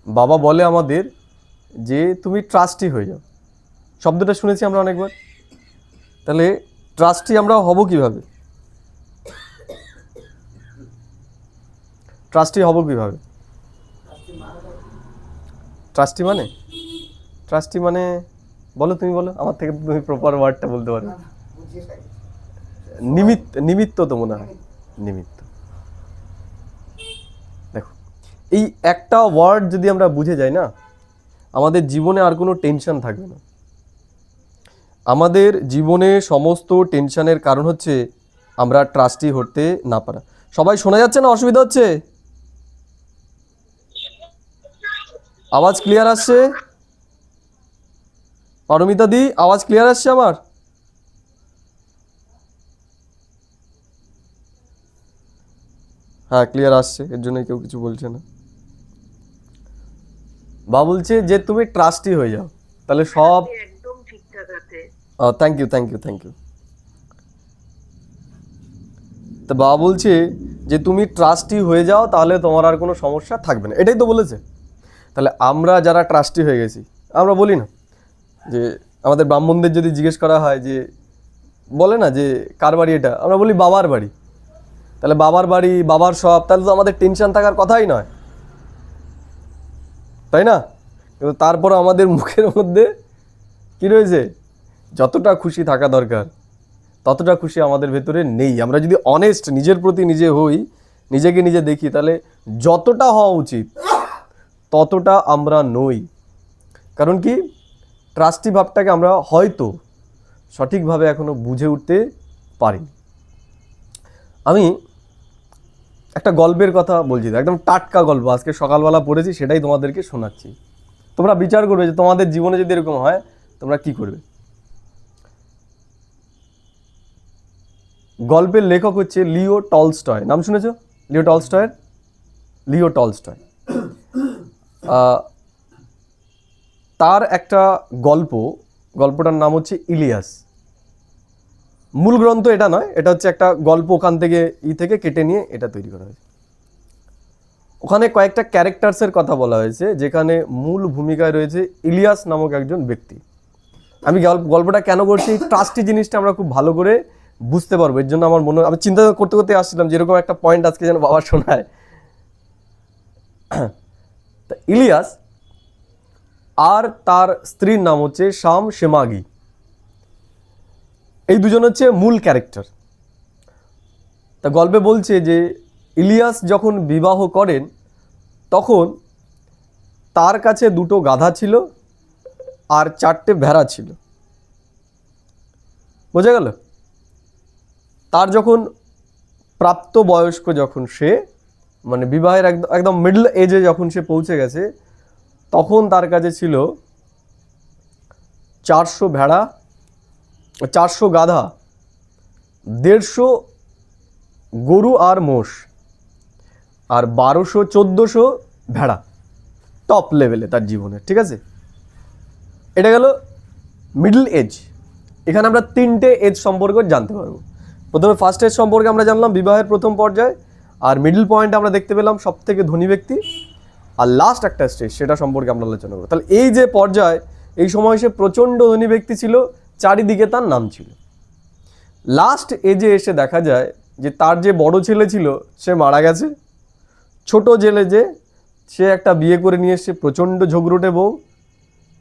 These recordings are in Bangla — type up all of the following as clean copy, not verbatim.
বাবা বলে আমাদের যে তুমি ট্রাস্টি হয়ে যাও, শব্দটা শুনেছি আমরা অনেকবার। তাহলে ট্রাস্টি আমরা হব কিভাবে? ট্রাস্টি হব কিভাবে? ট্রাস্টি মানে ট্রাস্টি মানে বলো, তুমি বলো, আমার থেকে তুমি প্রপার ওয়ার্ডটা বলতে পারো। নিমিত্ত তো মনে হয়, নিমিত্ত। দেখো, এই একটা ওয়ার্ড যদি আমরা বুঝে যাই না, আমাদের জীবনে আর কোনো টেনশন থাকবে না। আমাদের জীবনে সমস্ত টেনশনের কারণ হচ্ছে আমরা ট্রাস্টি হতে না পারা। সবাই শোনা যাচ্ছে না? অসুবিধা হচ্ছে? আওয়াজ ক্লিয়ার আসছে? পারমিতা দি, আওয়াজ ক্লিয়ার আসছে আমার? হ্যাঁ, ক্লিয়ার আসছে, এর জন্য কেউ কিছু বলছে না। বা বলছে যে তুমি ট্রাস্টি হয়ে যাও, তাহলে সব। একদম ঠিকঠাক আছে। Thank you, thank you, thank you. তো বাবা বলছে যে তুমি ট্রাস্টি হয়ে যাও, তাহলে তোমার আর কোনো সমস্যা থাকবে না, এটাই তো বলেছে। তাহলে আমরা যারা ট্রাস্টি হয়ে গেছি, আমরা বলি না যে আমাদের ব্রাহ্মণদের যদি জিজ্ঞেস করা হয় যে বলে না যে কার বাড়ি এটা, আমরা বলি বাবার বাড়ি। তাহলে বাবার বাড়ি, বাবার সব, তাহলে তো আমাদের টেনশন থাকার কথাই নয়, তাই না? কিন্তু তারপর আমাদের মুখের মধ্যে কি রয়েছে? যতটা খুশি থাকা দরকার ততটা খুশি আমাদের ভেতরে নেই। আমরা যদি অনেস্ট নিজের প্রতি নিজে হই, নিজেকে নিজে দেখি, তাহলে যতটা হওয়া উচিত ততটা আমরা নই। কারণ কি, ট্রাস্টি ভাবটাকে আমরা হয়তো সঠিকভাবে এখনো বুঝে উঠতে পারি। আমি একটা গল্পের কথা বলছি, একদম টাটকা গল্প, আজকে সকালবেলা পড়েছি, সেটাই তোমাদেরকে শোনাচ্ছি। তোমরা বিচার করবে যে তোমাদের জীবনে যদি এরকম হয় তোমরা কি করবে। গল্পের লেখক হচ্ছে লিও টলস্টয়, নাম শুনেছ? লিও টলস্টয়ের, লিও টলস্টয়। তার একটা গল্পটার নাম হচ্ছে ইলিয়াস। মূল গ্রন্থ এটা নয়, এটা হচ্ছে একটা গল্প, ওখান থেকে থেকে কেটে নিয়ে এটা তৈরি করা হয়েছে। ওখানে কয়েকটা ক্যারেক্টার্সের কথা বলা হয়েছে, যেখানে মূল ভূমিকায় রয়েছে ইলিয়াস নামক একজন ব্যক্তি। আমি গল্পটা কেন করছি, ট্রাস্টি জিনিসটা আমরা খুব ভালো করে বুঝতে পারবো, এর জন্য আমার মনে, আমি চিন্তা করতে করতে আসছিলাম যেরকম একটা পয়েন্ট আজকে যেন বাবা শোনায়। তা ইলিয়াস আর তার স্ত্রীর নাম হচ্ছে শাম শেমাগি, এই দুজন হচ্ছে মূল ক্যারেক্টার। তা গল্পে বলছে যে ইলিয়াস যখন বিবাহ করেন তখন তার কাছে 2টো গাধা ছিল আর 4টে ভেড়া ছিল। বোঝা গেল? তার যখন প্রাপ্ত বয়স্ক, যখন সে মানে বিবাহের একদম মিডল এজে যখন সে পৌঁছে গেছে, তখন তার কাছে ছিল 400 ভেড়া, 400 গাধা, 150 গরু আর মোষ, আর 1200-1400 ভেড়া। টপ লেভেলে তার জীবনে, ঠিক আছে? এটা গেল মিডল এজ। এখানে আমরা 3টে এজ সম্পর্কে জানতে পারবো। প্রথমে ফার্স্ট এজ সম্পর্কে আমরা জানলাম, বিবাহের প্রথম পর্যায়ে, আর মিডল পয়েন্ট আমরা দেখতে পেলাম সব থেকে ধনী ব্যক্তি, আর লাস্ট একটা স্টেজ, সেটা সম্পর্কে আমরা আলোচনা করব। তাহলে এই যে পর্যায়, এই সময় সে প্রচণ্ড ধনী ব্যক্তি ছিল, চারিদিকে তার নাম ছিল। লাস্ট এজে এসে দেখা যায় যে তার যে বড় ছেলে ছিল সে মারা গেছে, ছোট ছেলে যে সে একটা বিয়ে করে নিয়ে এসছে, প্রচণ্ড ঝগড়ুটে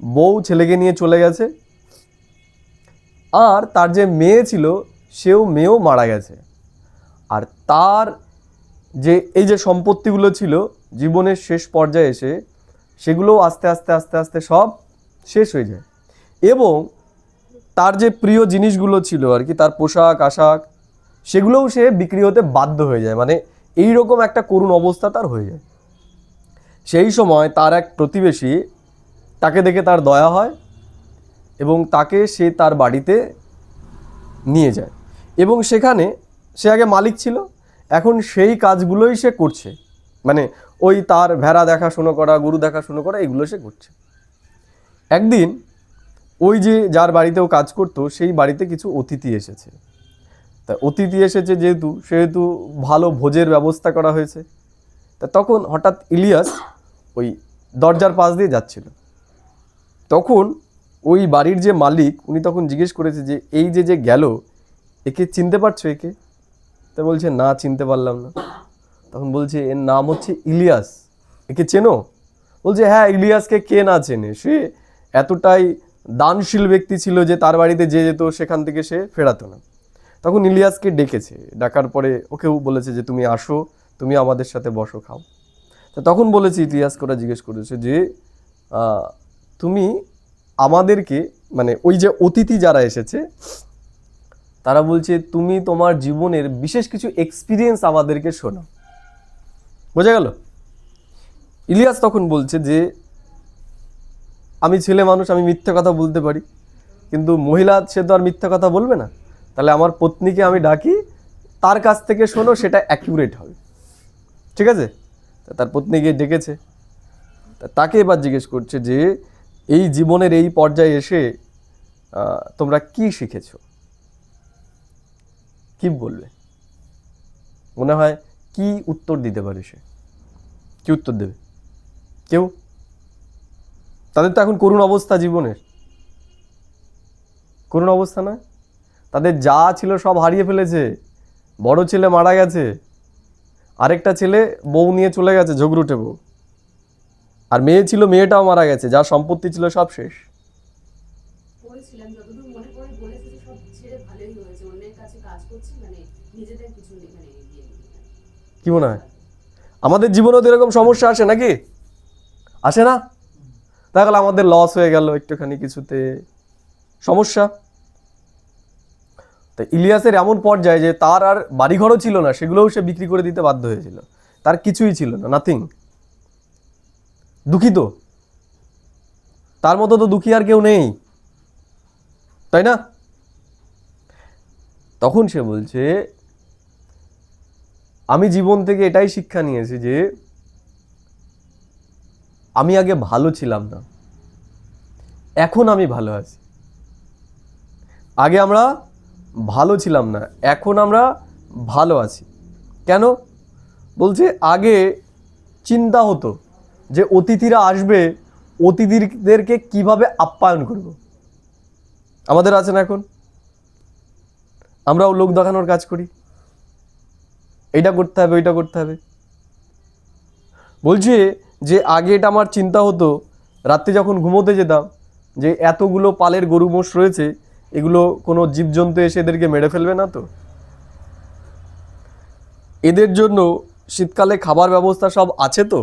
বউ ছেলেকে নিয়ে চলে গেছে, আর তার যে মেয়ে ছিল মেয়েও মারা গেছে। আর তার যে এই যে সম্পত্তিগুলো ছিল জীবনের শেষ পর্যায়ে এসে, সেগুলো আস্তে আস্তে আস্তে আস্তে সব শেষ হয়ে যায়। এবং তার যে প্রিয় জিনিসগুলো ছিল আর কি, তার পোশাক আশাক, সেগুলোও সে বিক্রি হতে বাধ্য হয়ে যায়। মানে এই রকম একটা করুণ অবস্থা তার হয়ে যায়। সেই সময় তার এক প্রতিবেশী, তাকে দেখে তার দয়া হয় এবং তাকে সে তার বাড়িতে নিয়ে যায়, এবং সেখানে সে আগে মালিক ছিল, এখন সেই কাজগুলোই সে করছে। মানে ওই তার ভেড়া দেখাশুনো করা, গরু দেখাশুনো করা, এগুলো সে করছে। একদিন ওই যে যার বাড়িতেও কাজ করতো, সেই বাড়িতে কিছু অতিথি এসেছে। তা অতিথি এসেছে সেহেতু ভালো ভোজের ব্যবস্থা করা হয়েছে। তা তখন হঠাৎ ইলিয়াস ওই দরজার পাশ দিয়ে যাচ্ছিল। তখন ওই বাড়ির যে মালিক উনি তখন জিজ্ঞেস করেছে যে এই যে যে গেল, একে চিনতে পারছো একে? তা বলছে না, চিনতে পারলাম না। তখন বলছে এর নাম হচ্ছে ইলিয়াস, একে চেনো? বলছে হ্যাঁ, ইলিয়াসকে কে না চেনে, সে এতটাই দানশীল ব্যক্তি ছিল যে তার বাড়িতে যে যেত সেখান থেকে সে ফেরাতো না। তখন ইলিয়াসকে ডেকেছে, ডাকার পরে ওকেও বলেছে যে তুমি আসো, তুমি আমাদের সাথে বসো, খাও। তো তখন বলেছে, ইলিয়াসকে ওরা জিজ্ঞেস করেছে যে তুমি আমাদেরকে, মানে ওই যে অতিথি যারা এসেছে তারা বলছে তুমি তোমার জীবনের বিশেষ কিছু এক্সপিরিয়েন্স আমাদেরকে শোনাও। বোঝা গেল? ইলিয়াস তখন বলছে যে আমি ছেলে মানুষ, আমি মিথ্যা কথা বলতে পারি, কিন্তু মহিলা সে তো আর মিথ্যা কথা বলবে না, তাহলে আমার পত্নীকে আমি ডাকি, তার কাছ থেকে শোনো, সেটা অ্যাকিউরেট হবে। ঠিক আছে? তার পত্নীকে ডেকেছে, তাকে এবার জিজ্ঞেস করছে যে এই জীবনের এই পর্যায়ে এসে তোমরা কি শিখেছো, কি বলবে? মনে হয় কি উত্তর দিতে পারে সে? কি উত্তর দেবে কেউ? তাদের তো এখন করুণ অবস্থা, জীবনের করুণ অবস্থা নয়? তাদের যা ছিল সব হারিয়ে ফেলেছে, বড় ছেলে মারা গেছে, আরেকটা ছেলে বউ নিয়ে চলে গেছে, ঝগড়ুটে বউ, আর মেয়ে ছিল, মেয়েটাও মারা গেছে, যা সম্পত্তি ছিল সব শেষ। কি মনে হয় আমাদের জীবনেও তো এরকম সমস্যা আসে নাকি? আসে না? তাহলে আমাদের লস হয়ে গেল একটুখানি কিছুতে, সমস্যা। তো ইলিয়াসের এমন পর্যায়ে যে তার আর বাড়িঘরও ছিল না, সেগুলোও সে বিক্রি করে দিতে বাধ্য হয়েছিল, তার কিছুই ছিল না, নাথিং। দুঃখিত, তার মতো তো দুঃখী আর কেউ নেই, তাই না? তখন সে বলছে আমি জীবন থেকে এটাই শিক্ষা নিয়েছি যে আমি আগে ভালো ছিলাম না, এখন আমি ভালো আছি। আগে আমরা ভালো ছিলাম না, এখন আমরা ভালো আছি। কেন? বলছে আগে চিন্তা হতো যে অতিথিরা আসবে, অতিথিদেরকে কিভাবে আপ্যায়ন করব। আমাদের আছে না এখন? আমরাও লোক দেখানোর কাজ করি, এইটা করতে হবে, ওইটা করতে হবে। বলছে যে আগে এটা আমার চিন্তা হতো, রাত্রে যখন ঘুমোতে যেতাম, যে এতগুলো পালের গরু মোষ রয়েছে, এগুলো কোনো জীবজন্তু এসে এদেরকে মেরে ফেলবে না তো? এদের জন্য শীতকালে খাবার ব্যবস্থা সব আছে তো?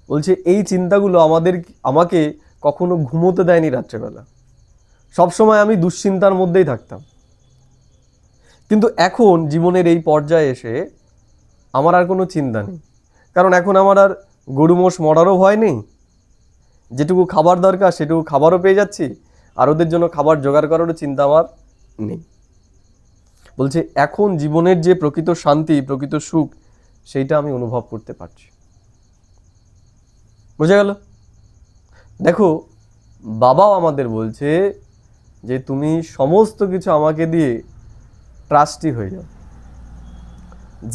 বলছে এই চিন্তাগুলো আমাকে কখনো ঘুমোতে দেয়নি রাত্রেবেলা, সবসময় আমি দুশ্চিন্তার মধ্যেই থাকতাম। কিন্তু এখন জীবনের এই পর্যায়ে এসে আমার আর কোনো চিন্তা নেই, কারণ এখন আমার আর গরু মোষ মরারও ভয় নেই, যেটুকু খাবার দরকার সেটুকু খাবারও পেয়ে যাচ্ছি, আর ওদের জন্য খাবার জোগাড় করারও চিন্তা আমার নেই। বলছে এখন জীবনের যে প্রকৃত শান্তি, প্রকৃত সুখ, সেইটা আমি অনুভব করতে পারছি। বোঝা গেল? দেখো, বাবাও আমাদের বলছে যে তুমি সমস্ত কিছু আমাকে দিয়ে ট্রাস্টি হয়ে যাও,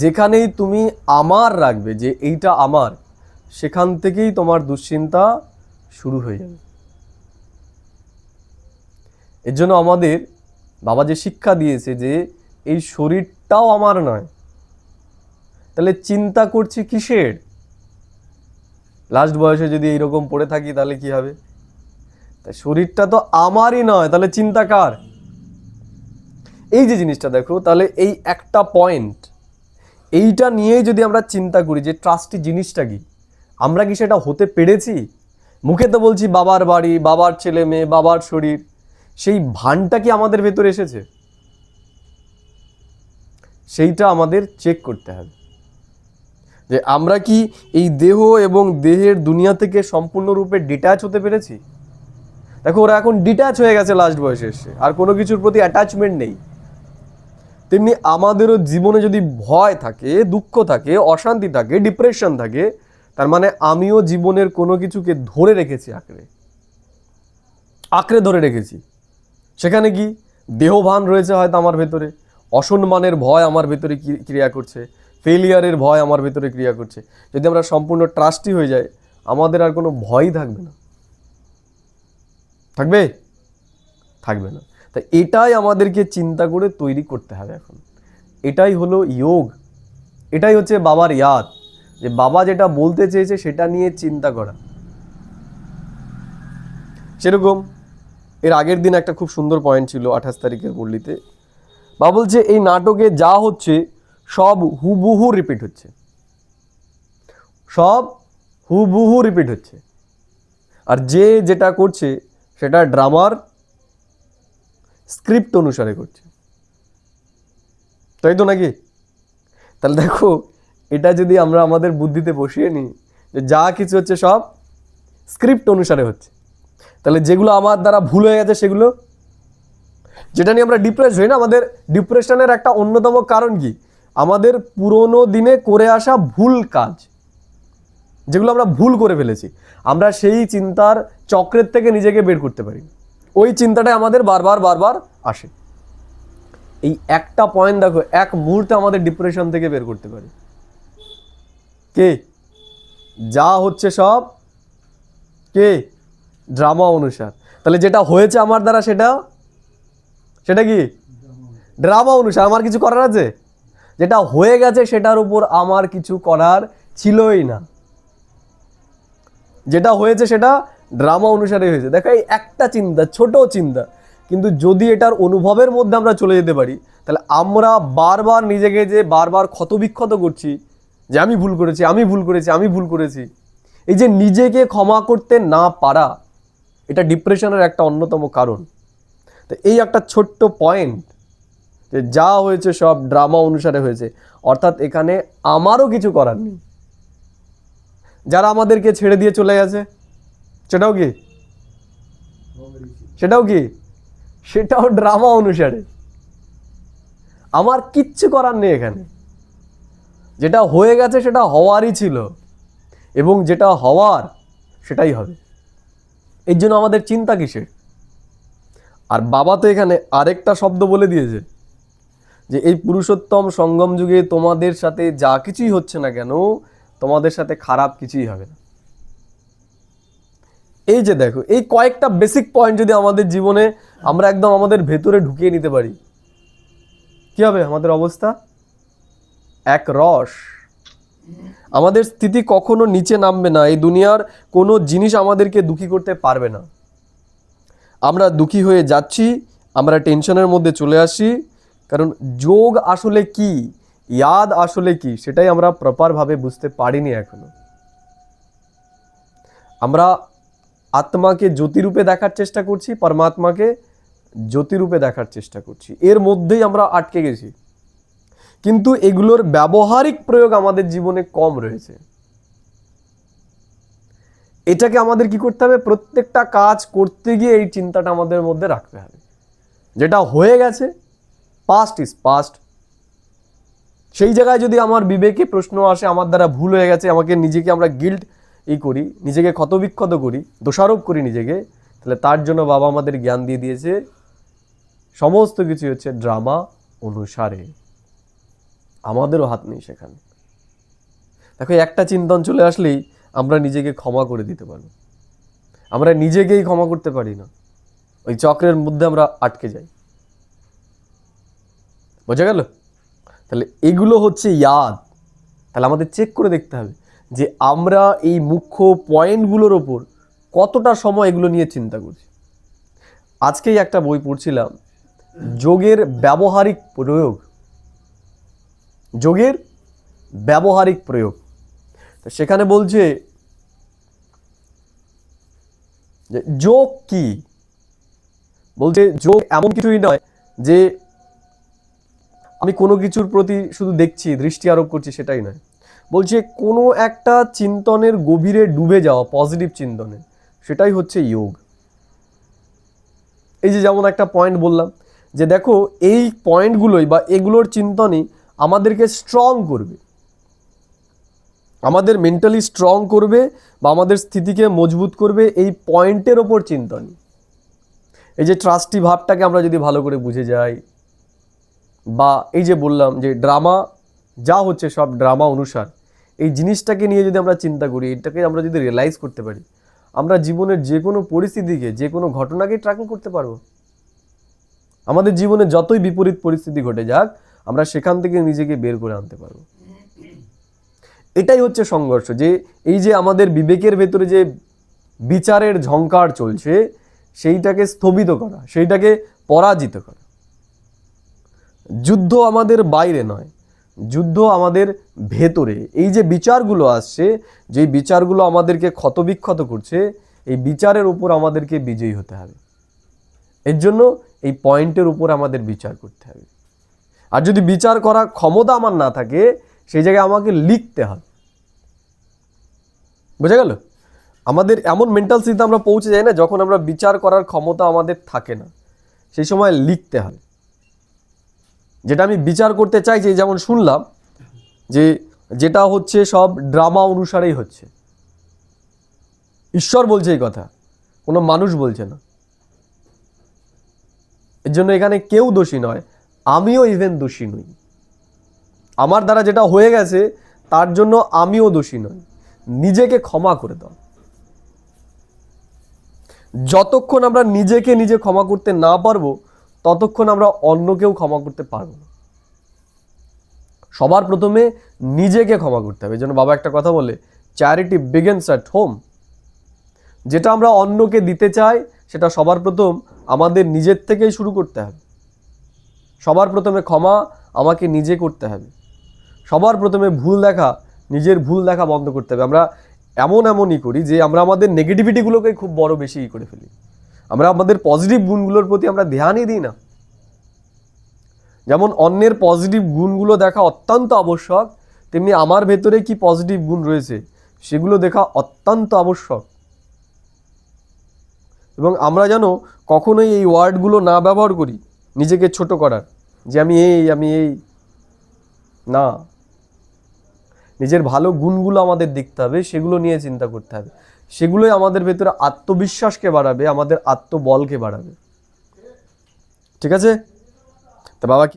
যেখানেই তুমি আমার রাখবে যে এইটা আমার, সেখান থেকেই তোমার দুশ্চিন্তা শুরু হয়ে যাবে। এর জন্য আমাদের বাবা যে শিক্ষা দিয়েছে যে এই শরীরটাও আমার নয়, তাহলে চিন্তা করছি কিসের? লাস্ট বয়সে যদি এইরকম পড়ে থাকি তাহলে কি হবে? তাই শরীরটা তো আমারই নয়, তাহলে চিন্তা কার? এই যে জিনিসটা দেখো, তাহলে এই একটা পয়েন্ট, এইটা নিয়েই যদি আমরা চিন্তা করি যে ট্রাস্টি জিনিসটা কি, আমরা কি সেটা হতে পেরেছি? মুখে তো বলছি বাবার বাড়ি, বাবার ছেলে মেয়ে, বাবার শরীর, সেই ভানটা কি আমাদের ভেতরে এসেছে? সেইটা আমাদের চেক করতে হবে যে আমরা কি এই দেহ এবং দেহের দুনিয়া থেকে সম্পূর্ণরূপে ডিট্যাচ হতে পেরেছি। দেখো, ওরা এখন ডিট্যাচ হয়ে গেছে লাস্ট বয়সে এসে, আর কোনো কিছুর প্রতি অ্যাটাচমেন্ট নেই। তেমনি আমাদেরও জীবনে যদি ভয় থাকে, দুঃখ থাকে, অশান্তি থাকে, ডিপ্রেশন থাকে, তার মানে আমিও জীবনের কোনো কিছুকে ধরে রেখেছি, আঁকড়ে ধরে রেখেছি। সেখানে কি দেহভান রয়েছে হয়তো আমার ভেতরে, অসম্মানের ভয় আমার ভেতরে ক্রিয়া করছে, ফেলিয়ারের ভয় আমার ভেতরে ক্রিয়া করছে। যদি আমরা সম্পূর্ণ ট্রাস্টি হয়ে যাই, আমাদের আর কোনো ভয়ই থাকবে না। থাকবে? থাকবে না। তাই এটাই আমাদেরকে চিন্তা করে তৈরি করতে হবে এখন। এটাই হলো যোগ, এটাই হচ্ছে বাবার ইয়াদ, যে বাবা যেটা বলতে চেয়েছে সেটা নিয়ে চিন্তা করা। সেরকম এর আগের দিন একটা খুব সুন্দর পয়েন্ট ছিল 28 তারিখের মুরলিতে। বাবা বলছে এই নাটকে যা হচ্ছে সব হুবহু রিপিট হচ্ছে, সব হুবহু রিপিট হচ্ছে। আর যে যেটা করছে সেটা ড্রামার স্ক্রিপ্ট অনুসারে করছে, তাই তো নাকি? তাহলে দেখো, এটা যদি আমরা আমাদের বুদ্ধিতে বসিয়ে নিই যে যা কিছু হচ্ছে সব স্ক্রিপ্ট অনুসারে হচ্ছে, তাহলে যেগুলো আমার দ্বারা ভুল হয়ে গেছে সেগুলো, যেটা নিয়ে আমরা ডিপ্রেস হই না, আমাদের ডিপ্রেশনের একটা অন্যতম কারণ কি? আমাদের পুরোনো দিনে করে আসা ভুল কাজ, যেগুলো আমরা ভুল করে ফেলেছি, আমরা সেই চিন্তার চক্রের থেকে নিজেকে বের করতে পারি। ওই চিন্তাটাই আমাদের বারবার বারবার আসে। এই একটা পয়েন্ট দেখো, এক মুহূর্তে আমাদের ডিপ্রেশন থেকে বের করতে পারে। কে? যা হচ্ছে সব কে? ড্রামা অনুসার। তাহলে যেটা হয়েছে আমার দ্বারা সেটা কি? ড্রামা অনুসার। আমার কিছু করার আছে? যেটা হয়ে গেছে সেটার উপর আমার কিছু করার ছিলই না। যেটা হয়েছে সেটা ড্রামা অনুসারে হয়েছে। দেখো, এই একটা চিন্তা, ছোট চিন্তা, কিন্তু যদি এটার অনুভবের মধ্যে আমরা চলে যেতে পারি, তাহলে আমরা বারবার নিজেকে যে বারবার ক্ষতবিক্ষত করছি যে আমি ভুল করেছি, আমি ভুল করেছি, আমি ভুল করেছি, এই যে নিজেকে ক্ষমা করতে না পারা, এটা ডিপ্রেশনের একটা অন্যতম কারণ। তো এই একটা ছোট্ট পয়েন্ট, যে যা হয়েছে সব ড্রামা অনুসারে হয়েছে, অর্থাৎ এখানে আমারও কিছু করার নেই। যারা আমাদেরকে ছেড়ে দিয়ে চলে গেছে সেটাও কি? সেটাও ড্রামা অনুসারে। আমার কিচ্ছু করার নেই এখানে। যেটা হয়ে গেছে সেটা হওয়ারই ছিল, এবং যেটা হওয়ার সেটাই হবে। এর জন্য আমাদের চিন্তা কিসের? আর বাবা তো এখানে আরেকটা শব্দ বলে দিয়েছে, যে এই পুরুষোত্তম সঙ্গম যুগে তোমাদের সাথে যা কিছুই হচ্ছে না কেন, তোমাদের সাথে খারাপ কিছুই হবে না। এই যে দেখো, এই কয়েকটা বেসিক পয়েন্ট যদি আমাদের জীবনে আমরা একদম আমাদের ভেতরে ঢুকিয়ে নিতে পারি, কি হবে আমাদের অবস্থা? এক রস। আমাদের স্থিতি কখনো নিচে নামবে না। এই দুনিয়ার কোনো জিনিস আমাদেরকে দুঃখী করতে পারবে না। আমরা দুঃখী হয়ে যাচ্ছি, আমরা টেনশনের মধ্যে চলে আসি, কারণ যোগ আসলে কি, ইয়াদ আসলে কি, সেটাই আমরা প্রপারভাবে বুঝতে পারিনি এখনো। আমরা আত্মাকে জ্যোতিরূপে দেখার চেষ্টা করছি, পরমাত্মাকে জ্যোতিরূপে দেখার চেষ্টা করছি, এর মধ্যেই আমরা আটকে গেছি। কিন্তু এগুলোর ব্যবহারিক প্রয়োগ আমাদের জীবনে কম রয়েছে। এটাকে আমাদের কি করতে হবে? প্রত্যেকটা কাজ করতে গিয়ে এই চিন্তাটা আমাদের মধ্যে রাখতে হবে, যেটা হয়ে গেছে পাস্ট ইজ পাস্ট। সেই জায়গায় যদি আমার বিবেকে প্রশ্ন আসে, আমার দ্বারা ভুল হয়ে গেছে, আমাকে নিজেকে আমরা গিল্ট করি, নিজেকে ক্ষতবিক্ষত করি, দোষারোপ করি নিজেকে, তাহলে তার জন্য বাবা আমাদের জ্ঞান দিয়ে দিয়েছে সমস্ত কিছু হচ্ছে ড্রামা অনুসারে। আমাদেরও হাত নেই সেখানে। দেখো, একটা চিন্তন চলে আসলেই আমরা নিজেকে ক্ষমা করে দিতে পারবো। আমরা নিজেকেই ক্ষমা করতে পারি না, ওই চক্রের মধ্যে আমরা আটকে যাই। বোঝা গেল? তাহলে এগুলো হচ্ছে ইয়াদ। তাহলে আমাদের চেক করে দেখতে হবে যে আমরা এই মুখ্য পয়েন্টগুলোর ওপর কতটা সময় এগুলো নিয়ে চিন্তা করছি। আজকেই একটা বই পড়ছিলাম, যোগের ব্যবহারিক প্রয়োগ। যোগের ব্যবহারিক প্রয়োগ। তো সেখানে বলছে যে যোগ কি? বলছে যোগ এমন কিছুই নয় যে আমি কোনো কিছুর প্রতি শুধু দেখছি, দৃষ্টি আরোপ করছি, সেটাই নয়। বলছে কোনো একটা চিন্তনের গভীরে ডুবে যাওয়া, পজিটিভ চিন্তনে, সেটাই হচ্ছে যোগ। এই যে যেমন একটা পয়েন্ট বললাম, যে দেখো এই পয়েন্টগুলোই বা এগুলোর চিন্তনই আমাদেরকে স্ট্রং করবে, আমাদের মেন্টালি স্ট্রং করবে, বা আমাদের স্থিতিকে মজবুত করবে এই পয়েন্টের ওপর চিন্তন। এই যে ট্রাস্টি ভাবটাকে আমরা যদি ভালো করে বুঝে যাই, বা এই যে বললাম যে ড্রামা যা হচ্ছে সব ড্রামা অনুসার, এই জিনিসটাকে নিয়ে যদি আমরা চিন্তা করি, এটাকে আমরা যদি রিয়েলাইজ করতে পারি, আমরা জীবনের যে কোনো পরিস্থিতিকে, যে কোনো ঘটনাকে ট্র্যাকিং করতে পারবো। আমাদের জীবনে যতই বিপরীত পরিস্থিতি ঘটে যাক, আমরা সেখান থেকে নিজেকে বের করে আনতে পারবো। এটাই হচ্ছে সংঘর্ষ, যে এই যে আমাদের বিবেকের ভেতরে যে বিচারের ঝংকার চলছে, সেইটাকে স্থগিত করা, সেইটাকে পরাজিত করা। যুদ্ধ আমাদের বাইরে নয়, যুদ্ধ আমাদের ভেতরে। এই যে বিচারগুলো আসছে, যে বিচারগুলো আমাদেরকে ক্ষতবিক্ষত করছে, এই বিচারের উপর আমাদেরকে বিজয়ী হতে হবে। এর জন্য এই পয়েন্টের উপর আমাদের বিচার করতে হবে। আর যদি বিচার করার ক্ষমতা আমার না থাকে, সেই জায়গায় আমাকে লিখতে হবে। বোঝা গেল? আমাদের এমন মেন্টাল স্টেটে আমরা পৌঁছে যাই না, যখন আমরা বিচার করার ক্ষমতা আমাদের থাকে না, সেই সময় লিখতে হবে। যেটা আমি বিচার করতে চাইছি, যেমন শুনলাম যে যেটা হচ্ছে সব ড্রামা অনুসারেই হচ্ছে। ঈশ্বর বলছে এই কথা, কোনো মানুষ বলছে না। এর জন্য এখানে কেউ দোষী নয়, আমিও ইভেন দোষী নই। আমার দ্বারা যেটা হয়ে গেছে তার জন্য আমিও দোষী নই। নিজেকে ক্ষমা করে দাও। যতক্ষণ আমরা নিজেকে নিজে ক্ষমা করতে না পারবো, ততক্ষণ আমরা অন্যকেও ক্ষমা করতে পারবো না। সবার প্রথমে নিজেকে ক্ষমা করতে হবে। এই জন্য বাবা একটা কথা বলে, চ্যারিটি বিগিনস অ্যাট হোম। যেটা আমরা অন্যকে দিতে চাই, সেটা সবার প্রথম আমাদের নিজের থেকেই শুরু করতে হবে। সবার প্রথমে ক্ষমা আমাকে নিজে করতে হবে। সবার প্রথমে ভুল দেখা, নিজের ভুল দেখা বন্ধ করতে হবে। আমরা এমনই করি যে আমরা আমাদের নেগেটিভিটিগুলোকে খুব বড় বেশি করে ফেলি। আমরা আমাদের পজিটিভ গুণগুলোর প্রতি আমরা ধ্যানই দিই না। যেমন অন্যের পজিটিভ গুণগুলো দেখা অত্যন্ত আবশ্যক, তেমনি আমার ভেতরে কি পজিটিভ গুণ রয়েছে সেগুলো দেখা অত্যন্ত আবশ্যক। এবং আমরা যেন কখনোই এই ওয়ার্ডগুলো না ব্যবহার করি নিজেকে ছোট করার, যে আমি এই না। নিজের ভালো গুণগুলো আমাদের দেখতে হবে, সেগুলো নিয়ে চিন্তা করতে হবে। সেগুলোই আমাদের ভেতরে আত্মবিশ্বাসকে বাড়াবে, আমাদের আত্মবলকে বাড়াবে। ঠিক আছে? তা বাবা কি